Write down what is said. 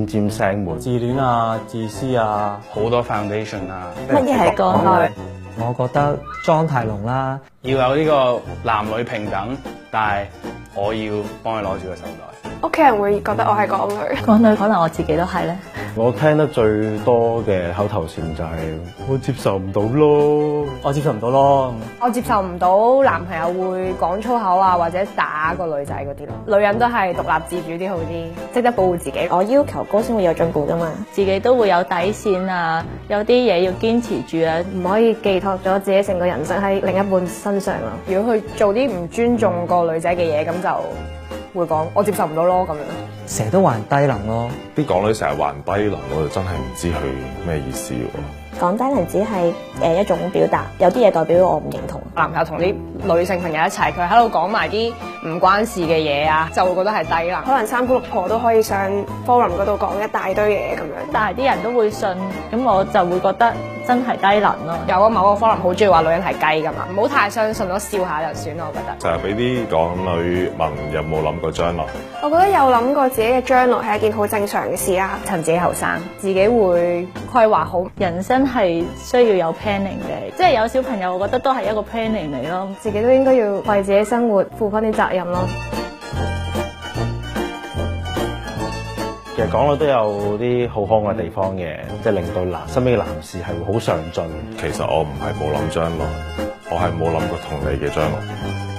漸聲門。自戀啊、自私啊，好多 foundation 啊，乜嘢係講開？我覺得妝太濃啦，要有呢個男女平等，但係我要幫佢攞住個手袋。屋企人會覺得我係港女，港女可能我自己都係咧。我聽得最多嘅口頭禪就係我接受唔到咯，我接受唔到咯。我接受唔到男朋友會講粗口啊，或者打個女仔嗰啲咯。女人都係獨立自主啲好啲，識得保護自己。我要求高先會有進步噶嘛，自己都會有底線啊，有啲嘢要堅持住啊，唔可以寄託咗自己成個人生喺另一半身上咯。如果佢做啲唔尊重個女仔嘅嘢，咁就會講我接受唔到咯咁樣。成日都話人低能咯。啲港女成日話人低能，我就真係唔知佢咩意思喎。講低能只係一種表達，有啲嘢代表我唔認同。男朋友同啲女性朋友一齊，佢喺度講埋啲唔關事嘅嘢啊，就會覺得係低能。可能三姑六婆都可以上 forum 嗰度講一大堆嘢咁樣，但係啲人都會信，咁我就會覺得真係低能咯。有啊，某個 forum 好中意話女人係雞噶嘛，唔好太相信咯，笑下就算啦，我覺得。成日俾啲港女問有冇諗過將來，我覺得有諗過自己嘅將來係一件好正常嘅事啊。趁自己後生，自己會規劃好人生係需要有 planning 嘅，即係有小朋友，我覺得都係一個 planning 嚟咯。自己都應該要為自己生活負翻啲責任咯。其實港女都有啲好可愛嘅地方嘅，即係令到身邊嘅男士係會好上進。其實我唔係冇諗將來，我係冇諗過同你嘅將來。